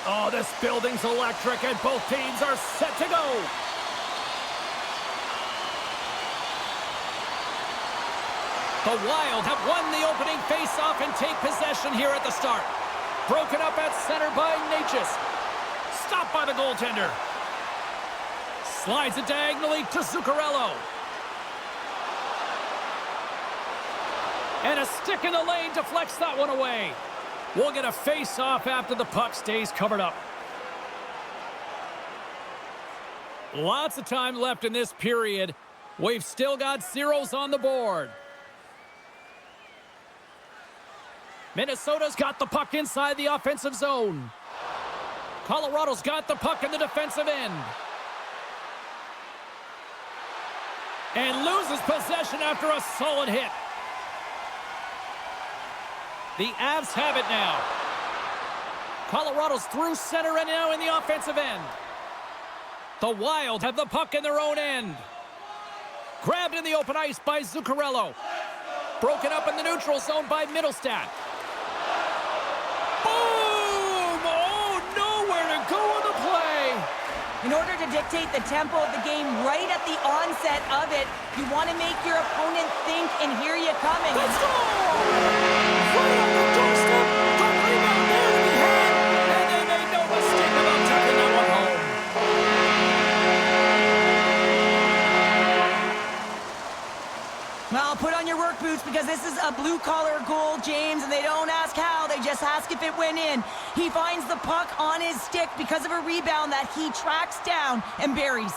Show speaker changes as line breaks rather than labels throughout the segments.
Oh, this building's electric, and both teams are set to go. The Wild have won the opening faceoff and take possession here at the start. Broken up at center by Natchez. Stopped by the goaltender. Slides it diagonally to Zuccarello. And a stick in the lane deflects that one away. We'll get a face-off after the puck stays covered up. Lots of time left in this period. We've still got zeros on the board. Minnesota's got the puck inside the offensive zone. Colorado's got the puck in the defensive end. And loses possession after a solid hit. The Avs have it now. Colorado's through center and now in the offensive end. The Wild have the puck in their own end. Grabbed in the open ice by Zuccarello. Broken up in the neutral zone by Middlestat. Boom! Oh, nowhere to go on the play.
In order to dictate the tempo of the game right at the onset of it, you want to make your opponent think, and here you coming.
Let's go! Right on the doorstep, the rebound there to be had, and they made no mistake about taking that one home.
Well, put on your work boots because this is a blue-collar goal, James, and they don't ask how, they just ask if it went in. He finds the puck on his stick because of a rebound that he tracks down and buries.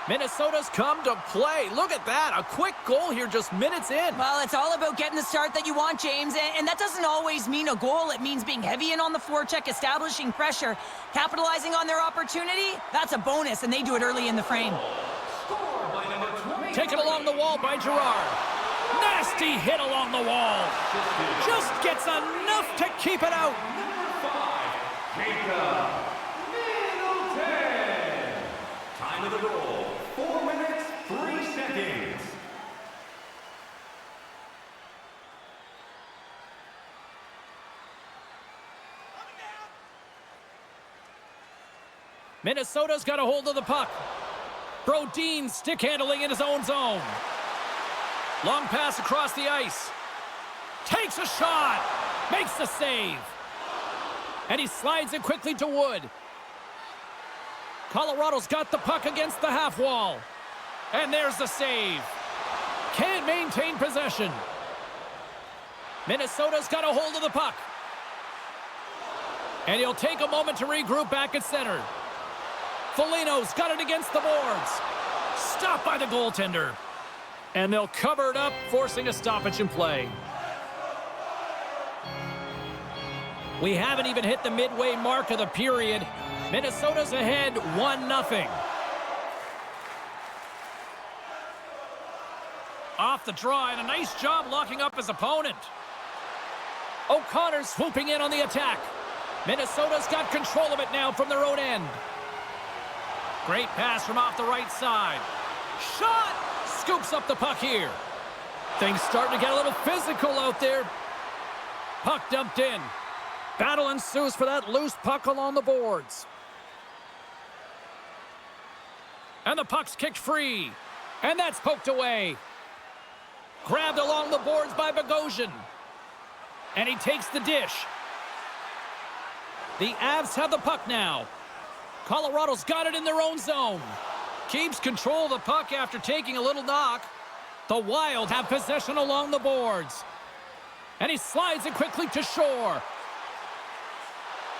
Minnesota's come to play. Look at that. A quick goal here just minutes in.
Well, it's all about getting the start that you want, James, and that doesn't always mean a goal. It means being heavy in on the forecheck, establishing pressure, capitalizing on their opportunity. That's a bonus, and they do it early in the frame.
Taken along the wall by Girard. Nasty hit along the wall. Just gets enough to keep it out.
Time of the goal. 4 minutes, 3 seconds.
Minnesota's got a hold of the puck. Brodin stick handling in his own zone. Long pass across the ice. Takes a shot. Makes the save. And he slides it quickly to Wood. Colorado's got the puck against the half wall. And there's the save. Can't maintain possession. Minnesota's got a hold of the puck. And he'll take a moment to regroup back at center. Foligno's got it against the boards. Stopped by the goaltender. And they'll cover it up, forcing a stoppage in play. We haven't even hit the midway mark of the period. Minnesota's ahead 1-0. Off the draw, and a nice job locking up his opponent. O'Connor swooping in on the attack. Minnesota's got control of it now from their own end. Great pass from off the right side. Shot! Scoops up the puck here. Things starting to get a little physical out there. Puck dumped in. Battle ensues for that loose puck along the boards. And the puck's kicked free. And that's poked away. Grabbed along the boards by Bogosian. And he takes the dish. The Avs have the puck now. Colorado's got it in their own zone. Keeps control of the puck after taking a little knock. The Wild have possession along the boards. And he slides it quickly to shore.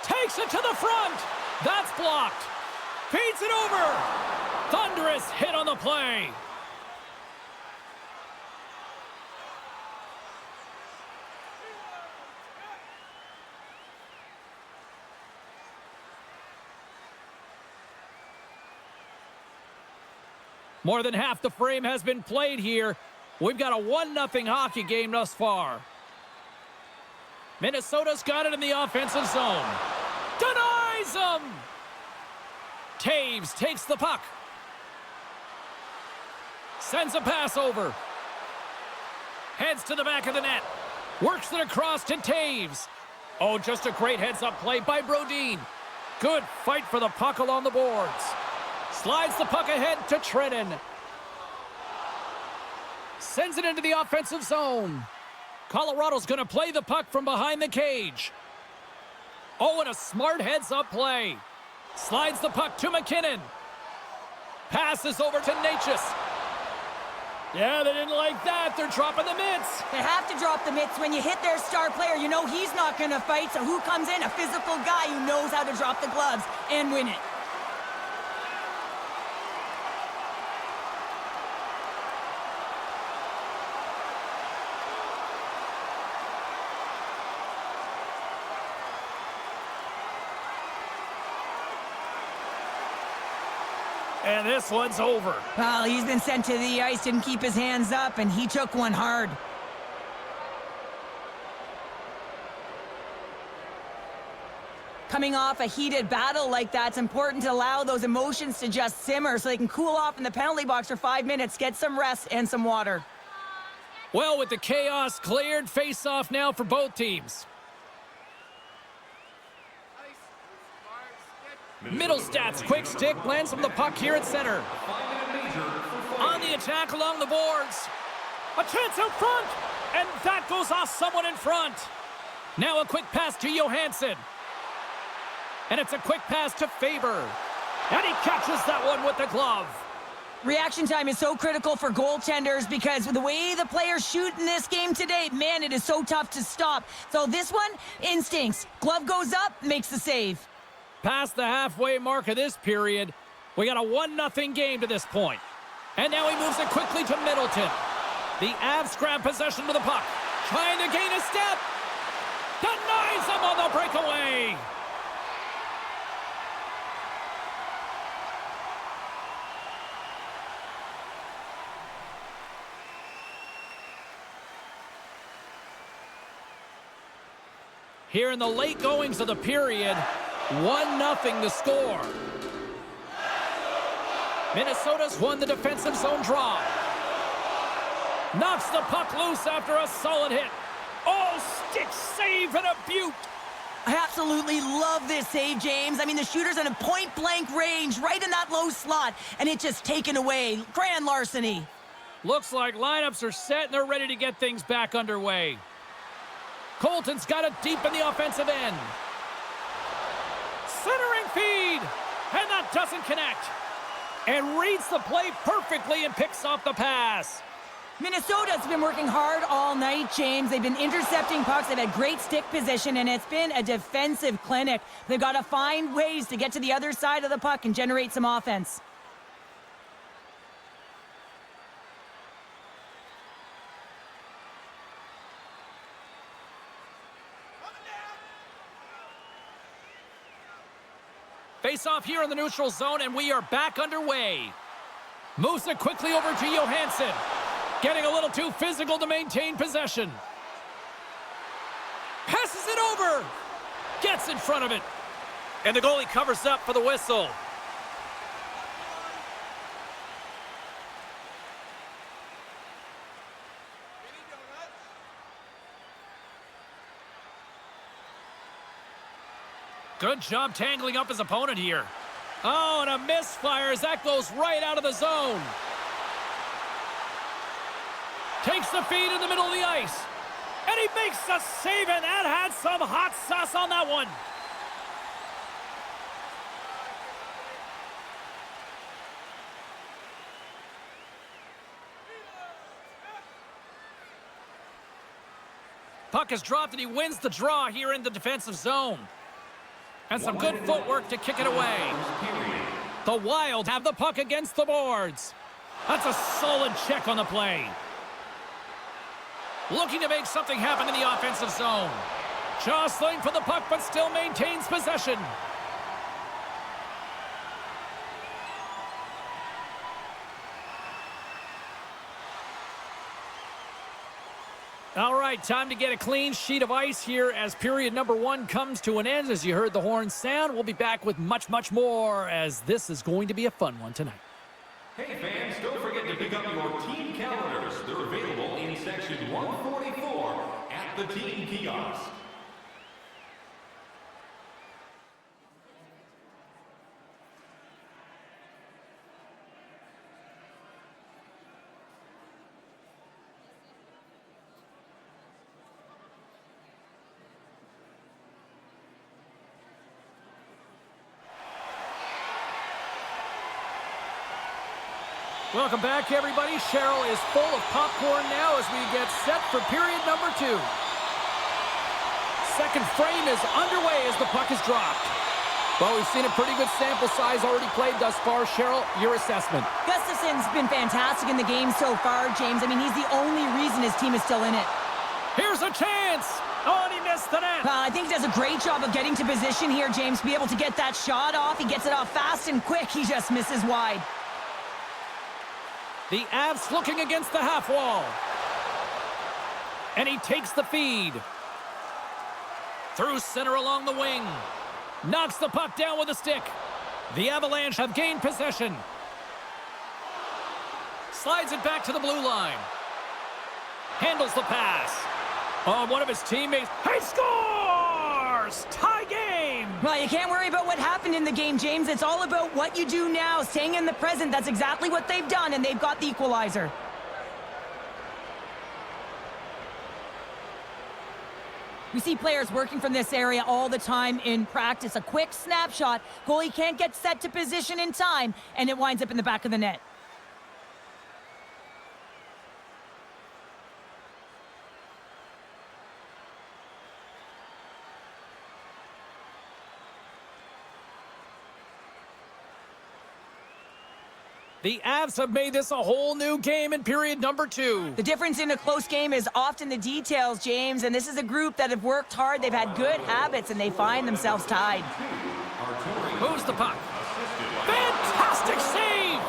Takes it to the front. That's blocked. Feeds it over. Thunderous hit on the play. More than half the frame has been played here. We've got a 1-0 hockey game thus far. Minnesota's got it in the offensive zone. Denies him! Taves takes the puck. Sends a pass over. Heads to the back of the net. Works it across to Taves. Oh, just a great heads-up play by Brodin. Good fight for the puck along the boards. Slides the puck ahead to Trennan. Sends it into the offensive zone. Colorado's going to play the puck from behind the cage. Oh, and a smart heads-up play. Slides the puck to McKinnon. Passes over to Natchez. Yeah, they didn't like that. They're dropping the mitts.
They have to drop the mitts. When you hit their star player, you know he's not going to fight. So who comes in? A physical guy who knows how to drop the gloves and win it.
And this one's over.
Well, he's been sent to the ice, didn't keep his hands up, and he took one hard. Coming off a heated battle like that, it's important to allow those emotions to just simmer so they can cool off in the penalty box for 5 minutes, get some rest and some water.
Well, with the chaos cleared, face-off now for both teams. Middlestats, quick stick, lands from the puck here at center. On the attack along the boards. A chance out front, and that goes off someone in front. Now a quick pass to Johansson. And it's a quick pass to Faber. And he catches that one with the glove.
Reaction time is so critical for goaltenders because the way the players shoot in this game today, man, it is so tough to stop. So this one, instincts. Glove goes up, makes the save.
Past the halfway mark of this period, we got a 1-0 game to this point. And now he moves it quickly to Middleton. The Avs grab possession to the puck. Trying to gain a step. Denies him on the breakaway. Here in the late goings of the period, 1-0 the score. Minnesota's won the defensive zone draw. Knocks the puck loose after a solid hit. Oh, stick save and a beaut.
I absolutely love this save, James. I mean, the shooter's in a point-blank range, right in that low slot, and it's just taken away. Grand larceny.
Looks like lineups are set and they're ready to get things back underway. Colton's got it deep in the offensive end. Centering feed, and that doesn't connect. And reads the play perfectly and picks off the pass.
Minnesota's been working hard all night, James. They've been intercepting pucks. They've had great stick position, and it's been a defensive clinic. They've got to find ways to get to the other side of the puck and generate some offense.
Face off here in the neutral zone, and we are back underway. Moves it quickly over to Johansson. Getting a little too physical to maintain possession. Passes it over. Gets in front of it. And the goalie covers up for the whistle. Good job tangling up his opponent here. Oh, and a misfire as that goes right out of the zone. Takes the feed in the middle of the ice. And he makes the save, and that had some hot sauce on that one. Puck is dropped, and he wins the draw here in the defensive zone. And some good footwork to kick it away. The Wild have the puck against the boards. That's a solid check on the play. Looking to make something happen in the offensive zone. Jostling for the puck, but still maintains possession. All right, time to get a clean sheet of ice here as period number 1 comes to an end. As you heard the horn sound, we'll be back with much, much more as this is going to be a fun one tonight.
Hey fans, don't forget to pick up your team calendars. They're available in section 144 at the team kiosk.
Welcome back, everybody. Cheryl is full of popcorn now as we get set for period number 2. Second frame is underway as the puck is dropped. Well, we've seen a pretty good sample size already played thus far. Cheryl, your assessment.
Gustafson's been fantastic in the game so far, James. I mean, he's the only reason his team is still in it.
Here's a chance. Oh, and he missed the net.
I think he does a great job of getting to position here, James, to be able to get that shot off. He gets it off fast and quick. He just misses wide.
The Avs looking against the half wall. And he takes the feed. Through center along the wing. Knocks the puck down with a stick. The Avalanche have gained possession. Slides it back to the blue line. Handles the pass. Oh, one of his teammates. He scores! Tie game!
Well, you can't worry about what happened in the game, James. It's all about what you do now, staying in the present. That's exactly what they've done, and they've got the equalizer. We see players working from this area all the time in practice. A quick snapshot. Goalie can't get set to position in time, and it winds up in the back of the net.
The Avs have made this a whole new game in period number 2.
The difference in a close game is often the details, James, and this is a group that have worked hard. They've had good habits, and they find themselves tied.
Moves the puck. Fantastic save!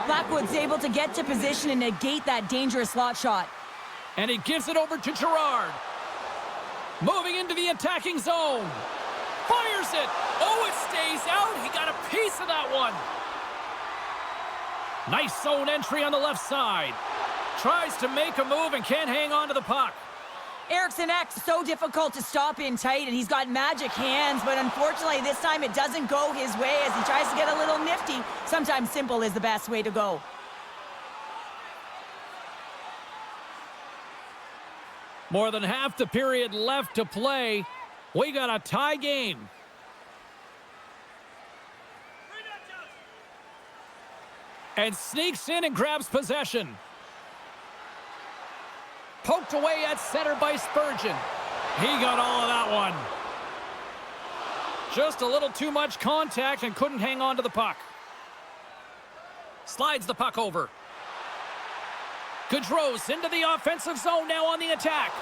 Blackwood's able to get to position and negate that dangerous slot shot.
And he gives it over to Girard. Moving into the attacking zone. Fires it. Oh, it stays out. He got a piece of that one. Nice zone entry on the left side. Tries to make a move and can't hang on to the puck.
Eriksson Ek's so difficult to stop in tight, and he's got magic hands, but unfortunately this time it doesn't go his way as he tries to get a little nifty. Sometimes simple is the best way to go.
More than half the period left to play. We got a tie game. And sneaks in and grabs possession. Poked away at center by Spurgeon. He got all of that one. Just a little too much contact and couldn't hang on to the puck. Slides the puck over. Gaudreau's into the offensive zone now on the attack.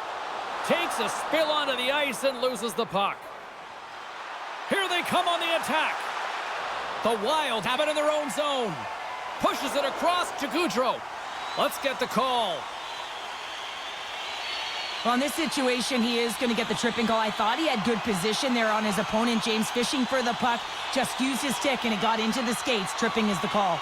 Takes a spill onto the ice and loses the puck. Here they come on the attack. The Wild have it in their own zone. Pushes it across to Gaudreau. Let's get the call.
Well, in this situation, he is going to get the tripping call. I thought he had good position there on his opponent. James fishing for the puck. Just used his stick, and it got into the skates. Tripping is the call.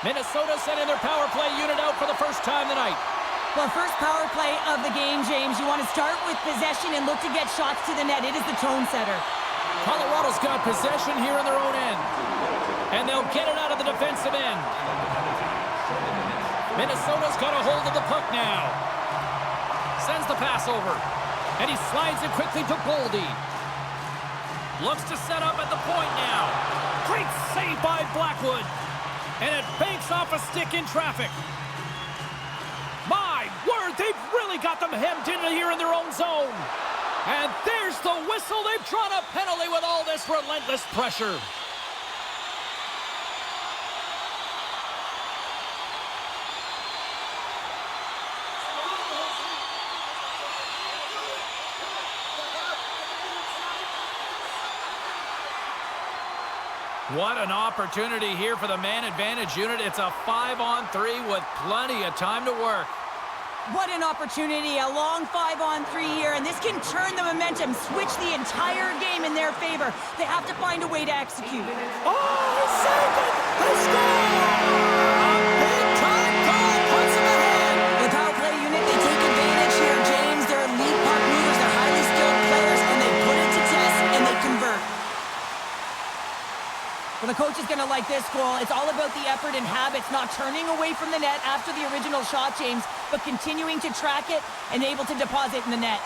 Minnesota sending their power play unit out for the first time tonight.
Well, first power play of the game, James. You want to start with possession and look to get shots to the net. It is the tone setter.
Colorado's got possession here in their own end. And they'll get it out of the defensive end. Minnesota's got a hold of the puck now. Sends the pass over. And he slides it quickly to Boldy. Looks to set up at the point now. Great save by Blackwood. And it banks off a stick in traffic. My word, they've really got them hemmed in here in their own zone. And there's the whistle. They've drawn a penalty with all this relentless pressure. What an opportunity here for the man advantage unit. It's a 5-on-3 with plenty of time to work.
What an opportunity, a long 5-on-3 here, and this can turn the momentum, switch the entire game in their favor. They have to find a way to execute.
Oh, he saved it! They score! A big-time goal puts them ahead!
The power play unit, they take advantage here, James. They're elite puck movers, they're highly skilled players, and they put it to test, and they convert. Well, the coach is going to like this goal. It's all about the effort and habits, not turning away from the net after the original shot, James, but continuing to track it and able to deposit in the net.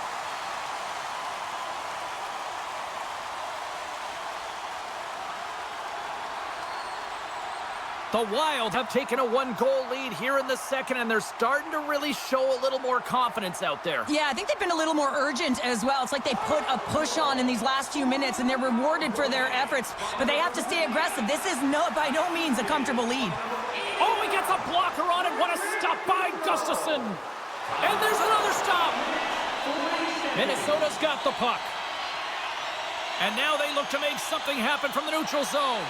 The Wild have taken a 1-goal lead here in the second, and they're starting to really show a little more confidence out there.
Yeah, I think they've been a little more urgent as well. It's like they put a push on in these last few minutes, and they're rewarded for their efforts. But they have to stay aggressive. This is by no means a comfortable lead.
Oh, he gets a blocker on it. What a stop by Gustafsson. And there's another stop. Minnesota's got the puck. And now they look to make something happen from the neutral zone.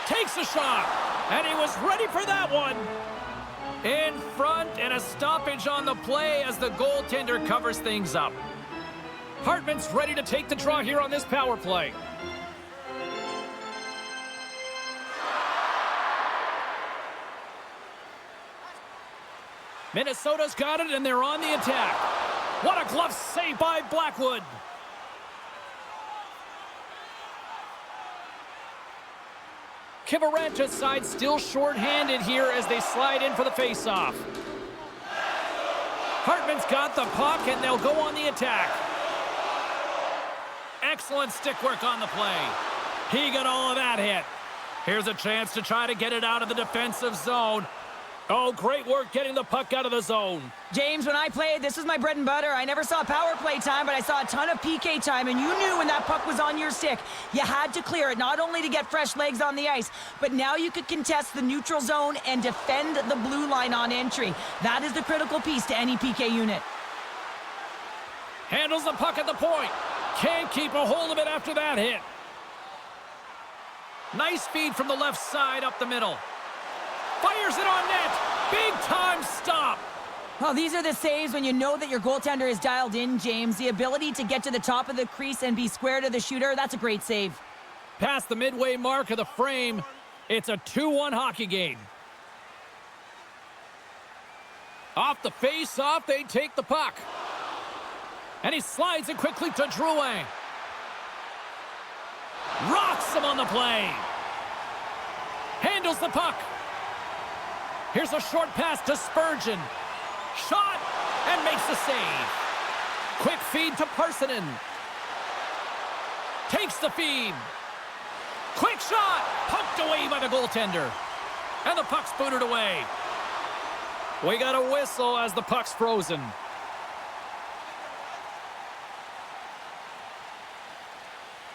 Takes a shot, and he was ready for that one. In front, and a stoppage on the play as the goaltender covers things up. Hartman's ready to take the draw here on this power play. Minnesota's got it, and they're on the attack. What a glove save by Blackwood. Kivaranta's side still short-handed here as they slide in for the face-off. Hartman's got the puck, and they'll go on the attack. Excellent stick work on the play. He got all of that hit. Here's a chance to try to get it out of the defensive zone. Oh, great work getting the puck out of the zone.
James, when I played, this was my bread and butter. I never saw power play time, but I saw a ton of PK time, and you knew when that puck was on your stick, you had to clear it, not only to get fresh legs on the ice, but now you could contest the neutral zone and defend the blue line on entry. That is the critical piece to any PK unit.
Handles the puck at the point. Can't keep a hold of it after that hit. Nice feed from the left side up the middle. Fires it on net. Big time stop.
Well, these are the saves when you know that your goaltender is dialed in, James. The ability to get to the top of the crease and be square to the shooter, that's a great save.
Past the midway mark of the frame, it's a 2-1 hockey game. Off the face-off, they take the puck. And he slides it quickly to Drouin. Rocks him on the play. Handles the puck. Here's a short pass to Spurgeon. Shot, and makes the save. Quick feed to Parsonen. Takes the feed. Quick shot, poked away by the goaltender. And the puck's booted away. We got a whistle as the puck's frozen.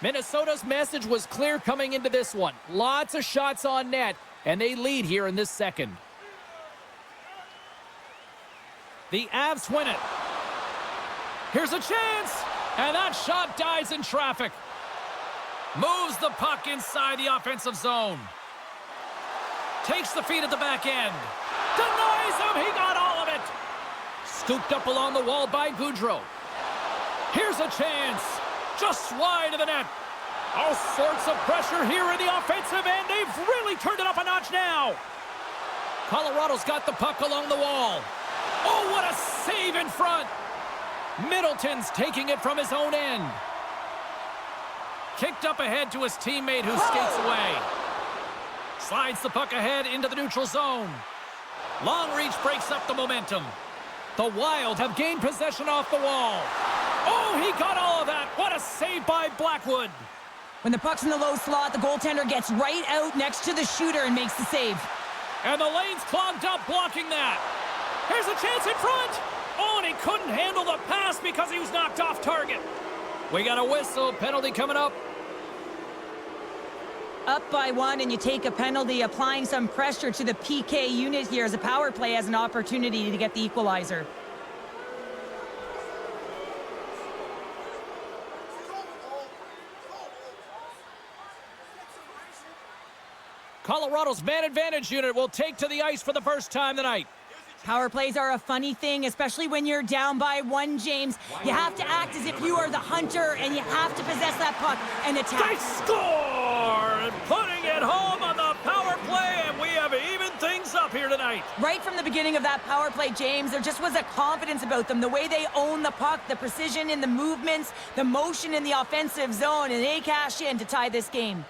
Minnesota's message was clear coming into this one. Lots of shots on net, and they lead here in this second. The Avs win it. Here's a chance, and that shot dies in traffic. Moves the puck inside the offensive zone. Takes the feed at the back end. Denies him, he got all of it. Scooped up along the wall by Goudreau. Here's a chance, just wide of the net. All sorts of pressure here in the offensive end. They've really turned it up a notch now. Colorado's got the puck along the wall. Oh, what a save in front. Middleton's taking it from his own end. Kicked up ahead to his teammate who skates away. Slides the puck ahead into the neutral zone. Long reach breaks up the momentum. The Wild have gained possession off the wall. Oh, he got all of that. What a save by Blackwood.
When the puck's in the low slot, the goaltender gets right out next to the shooter and makes the save.
And the lane's clogged up blocking that. Here's a chance in front. Oh, and he couldn't handle the pass because he was knocked off target. We got a whistle. Penalty coming up.
Up by 1, and you take a penalty, applying some pressure to the PK unit here as a power play has an opportunity to get the equalizer.
Colorado's man advantage unit will take to the ice for the first time tonight.
Power plays are a funny thing, especially when you're down by one, James. You have to act as if you are the hunter, and you have to possess that puck and attack.
They score! And putting it home on the power play, and we have even things up here tonight.
Right from the beginning of that power play, James, there just was a confidence about them. The way they own the puck, the precision in the movements, the motion in the offensive zone, and they cash in to tie this game.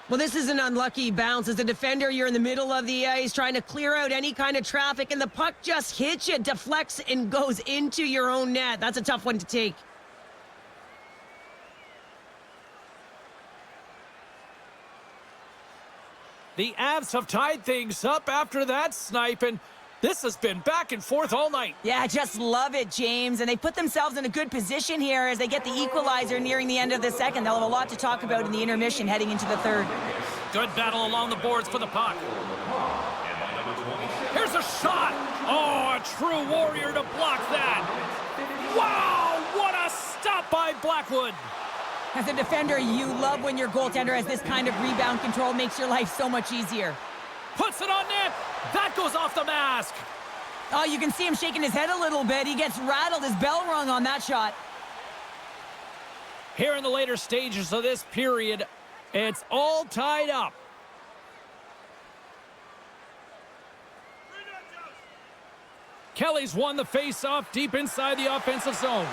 Well, this is an unlucky bounce. As a defender, you're in the middle of the ice trying to clear out any kind of traffic, and the puck just hits you, deflects, and goes into your own net. That's a tough one to take.
The Avs have tied things up after that snipe, and this has been back and forth all night.
Yeah, just love it, James. And they put themselves in a good position here as they get the equalizer nearing the end of the second. They'll have a lot to talk about in the intermission heading into the third.
Good battle along the boards for the puck. Here's a shot. Oh, a true warrior to block that. Wow, what a stop by Blackwood.
As a defender, you love when your goaltender has this kind of rebound control. Makes your life so much easier.
Puts it on net. That goes off the mask.
Oh, you can see him shaking his head a little bit. He gets rattled. His bell rung on that shot.
Here in the later stages of this period, it's all tied up. Kelly's won the face-off deep inside the offensive zone.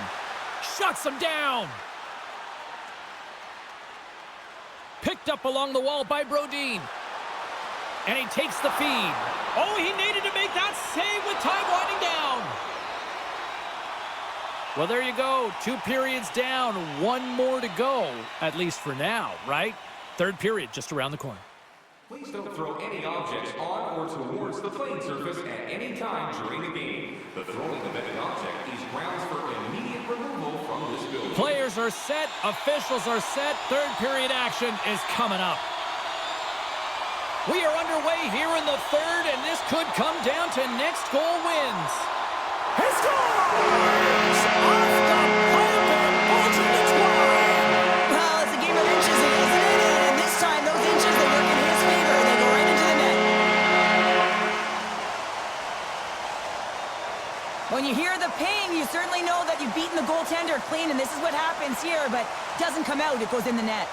Shuts him down. Picked up along the wall by Brodin. And he takes the feed. Oh, he needed to make that save with time winding down. Well, there you go. 2 periods down, 1 more to go, at least for now, right? Third period just around the corner.
Please don't throw any objects on or towards the playing surface at any time during the game. The throwing of any object is grounds for immediate removal from this building.
Players are set, officials are set, third period action is coming up. We are underway here in the third, and this could come down to next goal wins. He scores! Off the pipe and bulging its wide!
Well, it's a game of inches, isn't it? And this time, those inches, they work in his favor. They go right into the net. When you hear the ping, you certainly know that you've beaten the goaltender clean, and this is what happens here, but it doesn't come out. It goes in the net.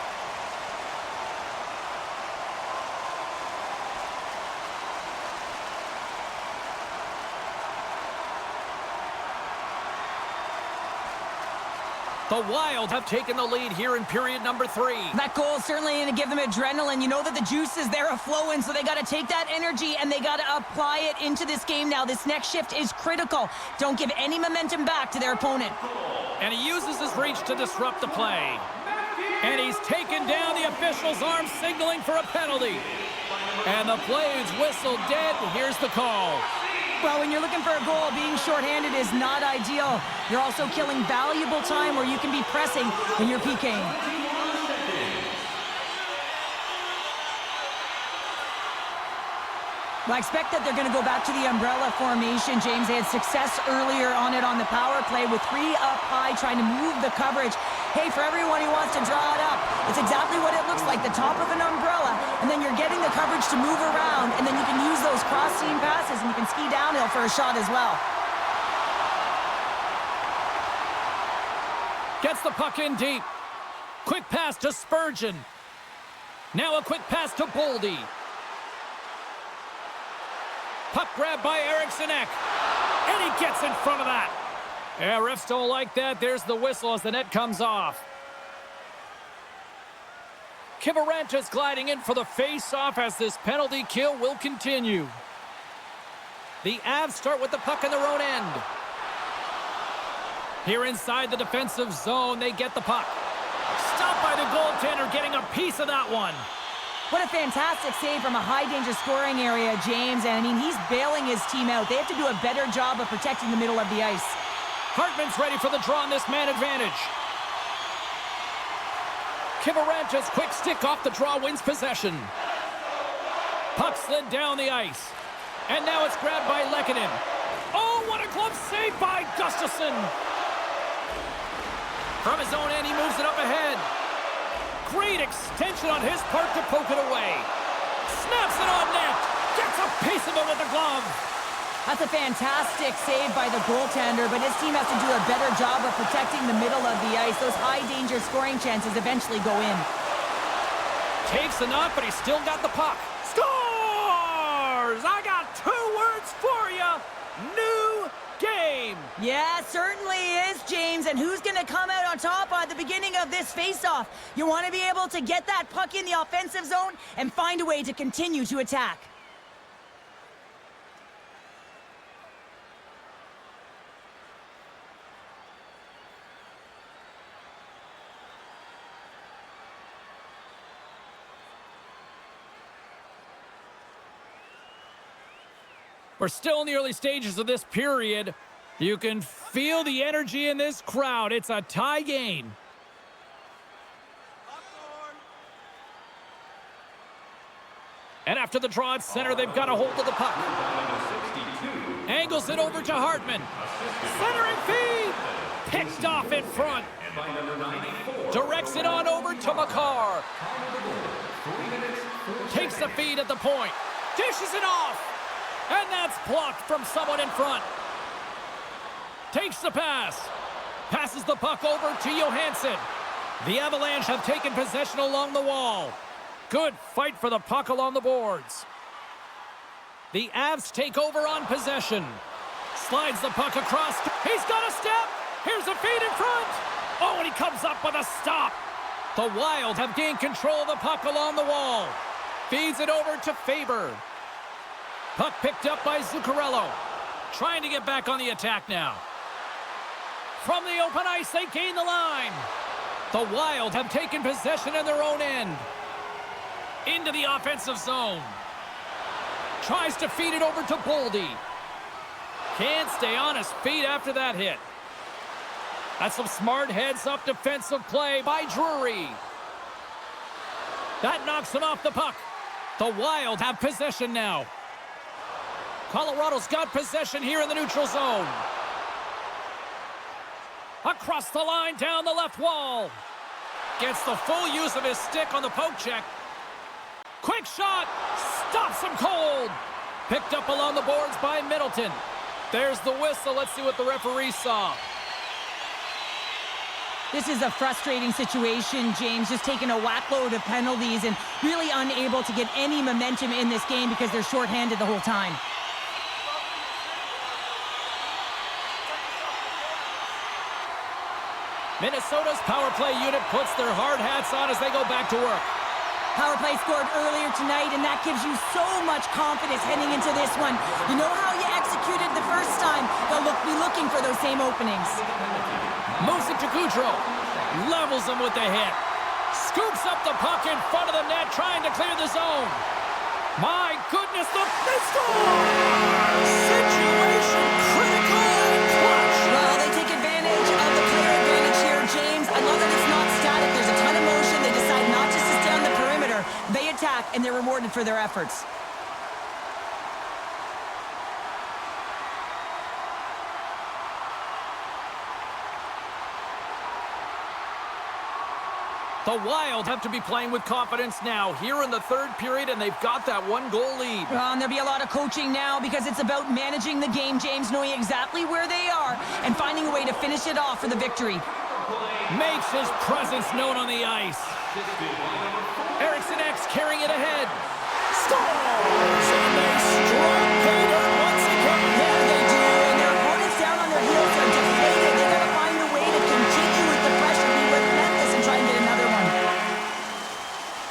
The Wild have taken the lead here in period number 3.
That goal is certainly going to give them adrenaline. You know that the juice is there flowing, so they got to take that energy and they got to apply it into this game now. This next shift is critical. Don't give any momentum back to their opponent.
And he uses his reach to disrupt the play. And he's taken down the official's arm, signaling for a penalty. And the play is whistled dead. Here's the call.
Well, when you're looking for a goal, being shorthanded is not ideal. You're also killing valuable time where you can be pressing when you're PKing. Well, I expect that they're going to go back to the umbrella formation, James. They had success earlier on it on the power play with 3 up high trying to move the coverage. Hey, for everyone who wants to draw it up, it's exactly what it looks like, the top of an umbrella, and then you're getting the coverage to move around, and then you can use those cross-seam passes, and you can ski downhill for a shot as well.
Gets the puck in deep. Quick pass to Spurgeon. Now a quick pass to Boldy. Puck grab by Eriksson Ek. And he gets in front of that. Yeah, refs don't like that. There's the whistle as the net comes off. Kivaranta's gliding in for the face-off as this penalty kill will continue. The Avs start with the puck in their own end. Here inside the defensive zone, they get the puck. Stopped by the goaltender, getting a piece of that one.
What a fantastic save from a high-danger scoring area, James. And, I mean, he's bailing his team out. They have to do a better job of protecting the middle of the ice.
Hartman's ready for the draw on this man advantage. Kivaranta's quick stick off the draw wins possession. Puck slid down the ice. And now it's grabbed by Lehkonen. Oh, what a glove save by Gustafsson. From his own end, he moves it up ahead. Great extension on his part to poke it away. Snaps it on net. Gets a piece of it with the glove.
That's a fantastic save by the goaltender, but his team has to do a better job of protecting the middle of the ice. Those high-danger scoring chances eventually go in.
Takes the knock, but he's still got the puck. Scores! I got 2 words for you. New game.
Yeah, certainly is, James. And who's going to come out on top at the beginning of this face-off? You want to be able to get that puck in the offensive zone and find a way to continue to attack.
We're still in the early stages of this period. You can feel the energy in this crowd. It's a tie game. And after the draw at center, they've got a hold of the puck. Angles it over to Hartman. Centering feed. Picked off in front. Directs it on over to McCarr. Takes the feed at the point. Dishes it off. And that's blocked from someone in front. Takes the pass. Passes the puck over to Johansson. The Avalanche have taken possession along the wall. Good fight for the puck along the boards. The Avs take over on possession. Slides the puck across. He's got a step. Here's a feed in front. Oh, and he comes up with a stop. The Wild have gained control of the puck along the wall. Feeds it over to Faber. Puck picked up by Zuccarello. Trying to get back on the attack now. From the open ice, they gain the line. The Wild have taken possession in their own end. Into the offensive zone. Tries to feed it over to Boldy. Can't stay on his feet after that hit. That's some smart heads-up defensive play by Drury. That knocks him off the puck. The Wild have possession now. Colorado's got possession here in the neutral zone. Across the line, down the left wall. Gets the full use of his stick on the poke check. Quick shot. Stops him cold. Picked up along the boards by Middleton. There's the whistle. Let's see what the referee saw.
This is a frustrating situation, James, just taking a whackload of penalties and really unable to get any momentum in this game because they're shorthanded the whole time.
Minnesota's power play unit puts their hard hats on as they go back to work.
Power play scored earlier tonight, and that gives you so much confidence heading into this one. You know how you executed the first time. They'll be looking for those same openings.
Moves it to Goudreau. Levels him with the hit. Scoops up the puck in front of the net, trying to clear the zone. My goodness, they score! Situation critical and clutch.
Well, they take advantage of the player advantage here, James. I love that it's not static. There's a ton of motion. They decide not just to stay on the perimeter. They attack, and they're rewarded for their efforts.
The Wild have to be playing with confidence now here in the third period, and they've got that 1-goal lead.
And there'll be a lot of coaching now because it's about managing the game, James, knowing exactly where they are and finding a way to finish it off for the victory.
Makes his presence known on the ice. Eriksson X carrying it ahead. Scores! And they strike pay dirt once again.
There they do, and their opponents down on their heels are deflated. They got to find a way to continue with the pressure, be relentless, and try and get another one.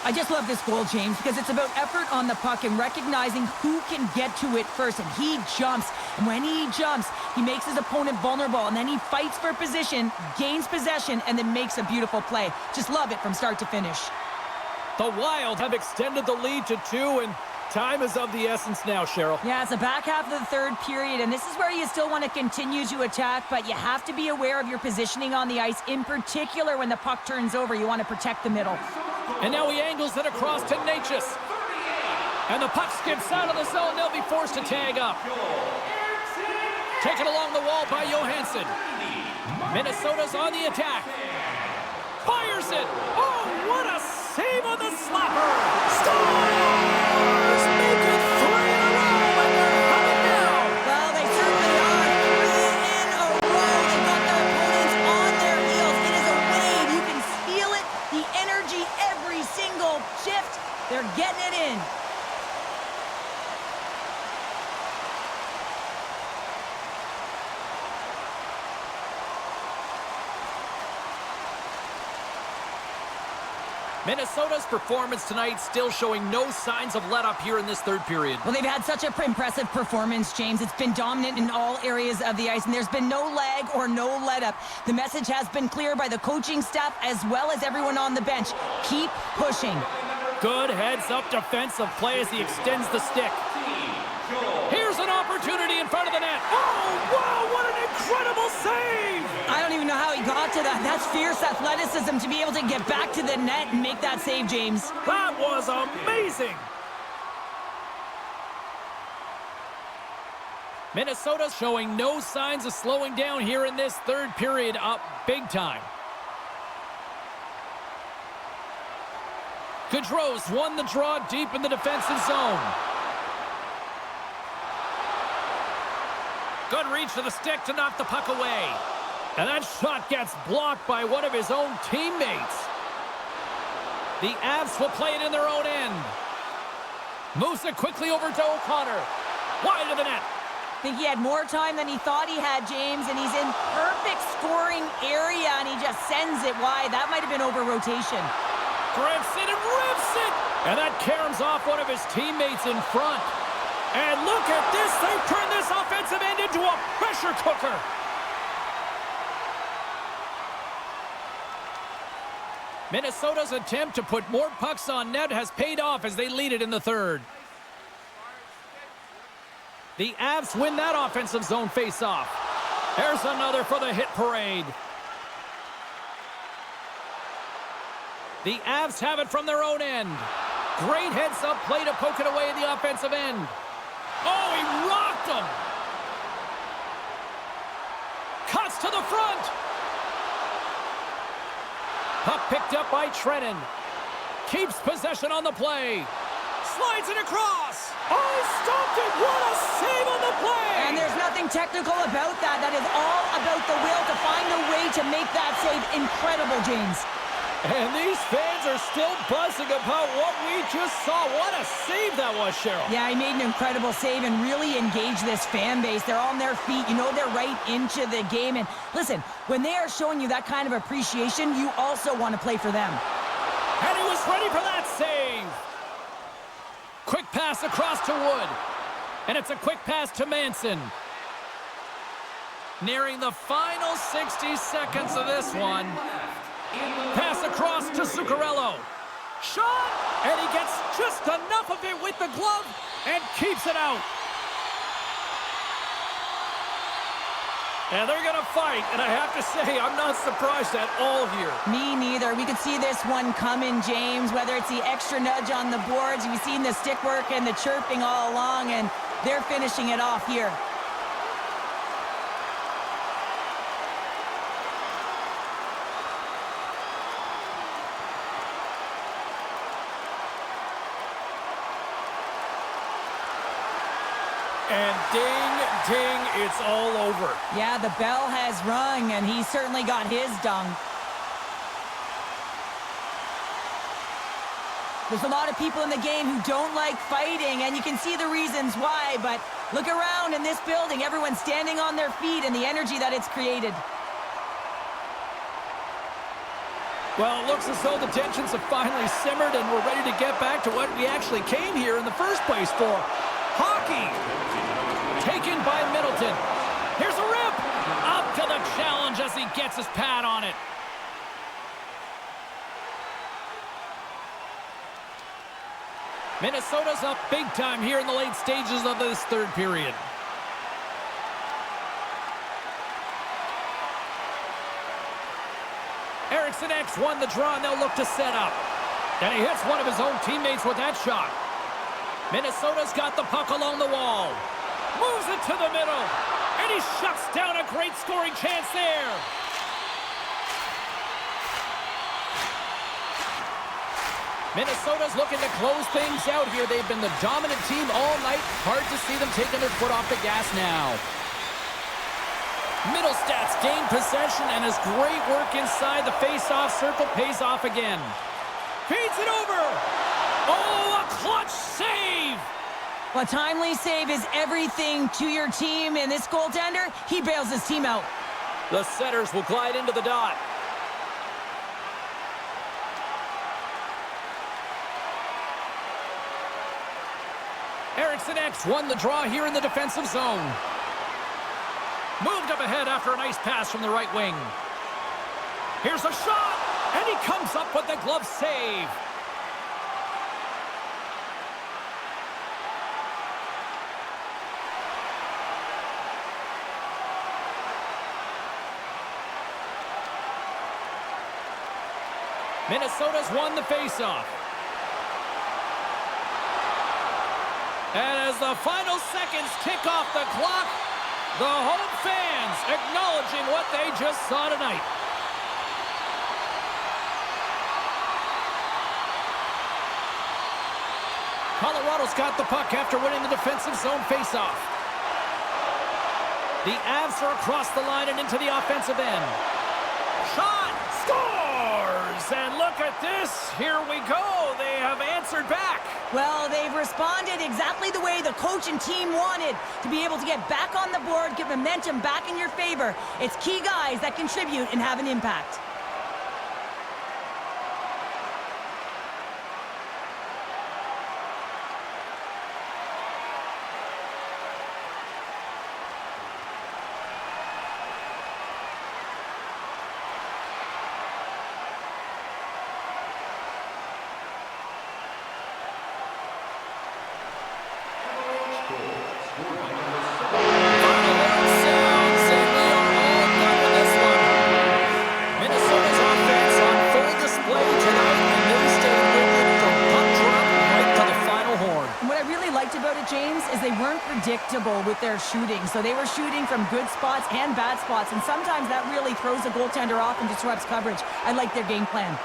I just love this goal, James, because it's about effort on the puck and recognizing who can get to it first. And he jumps, and when he jumps, he makes his opponent vulnerable, and then he fights for position, gains possession, and then makes a beautiful play. Just love it from start to finish.
The Wild have extended the lead to 2, and time is of the essence now, Cheryl.
Yeah, it's the back half of the third period, and this is where you still want to continue to attack, but you have to be aware of your positioning on the ice. In particular, when the puck turns over, you want to protect the middle.
And now he angles it across to Natchez. And the puck skips out of the zone. They'll be forced to tag up. Taken along the wall by Johansson. Minnesota's on the attack. Fires it. Oh, what a save on the slapper. Scores! Make it 3 in a row, and they're coming now.
Well, They're getting it in.
Minnesota's performance tonight still showing no signs of let up here in this third period.
Well, they've had such an impressive performance, James. It's been dominant in all areas of the ice, and there's been no lag or no let up. The message has been clear by the coaching staff as well as everyone on the bench. Keep pushing.
Good heads-up defensive play as he extends the stick. Here's an opportunity in front of the net. Oh, wow, what an incredible save!
I don't even know how he got to that. That's fierce athleticism to be able to get back to the net and make that save, James.
That was amazing! Minnesota's showing no signs of slowing down here in this third period, up big time. Gaudreau's won the draw deep in the defensive zone. Good reach for the stick to knock the puck away. And that shot gets blocked by one of his own teammates. The Avs will play it in their own end. Moves it quickly over to O'Connor. Wide of the net.
I think he had more time than he thought he had, James, and he's in perfect scoring area, and he just sends it wide. That might have been over rotation.
Grips it and rips it. And that caroms off one of his teammates in front. And look at this. They've turned this offensive end into a pressure cooker. Minnesota's attempt to put more pucks on net has paid off as they lead it in the third. The Avs win that offensive zone faceoff. There's another for the hit parade. The Avs have it from their own end. Great heads-up play to poke it away at the offensive end. Oh, he rocked him! Cuts to the front! Puck picked up by Trennan. Keeps possession on the play. Slides it across! Oh, he stopped it! What a save on the play!
And there's nothing technical about that. That is all about the will to find a way to make that save incredible, James.
And these fans are still buzzing about what we just saw. What a save that was, Cheryl.
Yeah, he made an incredible save and really engaged this fan base. They're on their feet. You know they're right into the game. And listen, when they are showing you that kind of appreciation, you also want to play for them.
And he was ready for that save. Quick pass across to Wood. And it's a quick pass to Manson. Nearing the final 60 seconds of this one. Pass across to Zuccarello. Shot! And he gets just enough of it with the glove and keeps it out. And they're going to fight. And I have to say, I'm not surprised at all here.
Me neither. We could see this one coming, James, whether it's the extra nudge on the boards. You've seen the stick work and the chirping all along, and they're finishing it off here.
And ding, ding, it's all over.
Yeah, the bell has rung, and he certainly got his dung. There's a lot of people in the game who don't like fighting, and you can see the reasons why, but look around in this building. Everyone's standing on their feet and the energy that it's created.
Well, it looks as though the tensions have finally simmered, and we're ready to get back to what we actually came here in the first place for. Hockey! Taken by Middleton. Here's a rip! Up to the challenge as he gets his pad on it. Minnesota's up big time here in the late stages of this third period. Eriksson X won the draw, and they'll look to set up. And he hits one of his own teammates with that shot. Minnesota's got the puck along the wall. Moves it to the middle. And he shuts down a great scoring chance there. Minnesota's looking to close things out here. They've been the dominant team all night. Hard to see them taking their foot off the gas now. Middlestats gain possession, and his great work inside the face-off circle pays off again. Feeds it over. Oh,
Well, a timely save is everything to your team, and this goaltender, he bails his team out.
The setters will glide into the dot. Eriksson X won the draw here in the defensive zone. Moved up ahead after a nice pass from the right wing. Here's a shot, and he comes up with the glove save. Minnesota's won the faceoff. And as the final seconds tick off the clock, the home fans acknowledging what they just saw tonight. Colorado's got the puck after winning the defensive zone faceoff. The Avs are across the line and into the offensive end. Shot! Scores! And look at this. Here we go. They have answered back.
Well, they've responded exactly the way the coach and team wanted, to be able to get back on the board, get momentum back in your favor. It's key guys that contribute and have an impact. James, is they weren't predictable with their shooting. So they were shooting from good spots and bad spots, and sometimes that really throws the goaltender off and disrupts coverage. I like their game plan.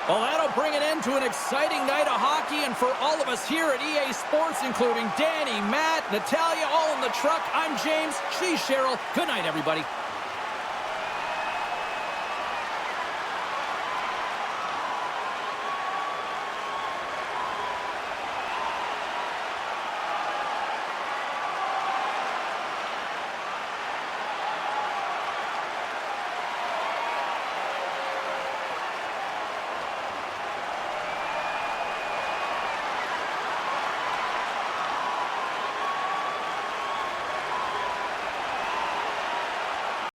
Well, that'll bring an end to an exciting night of hockey, and for all of us here at EA Sports, including Danny, Matt, Natalia, all in the truck, I'm James, she's Cheryl. Good night, everybody.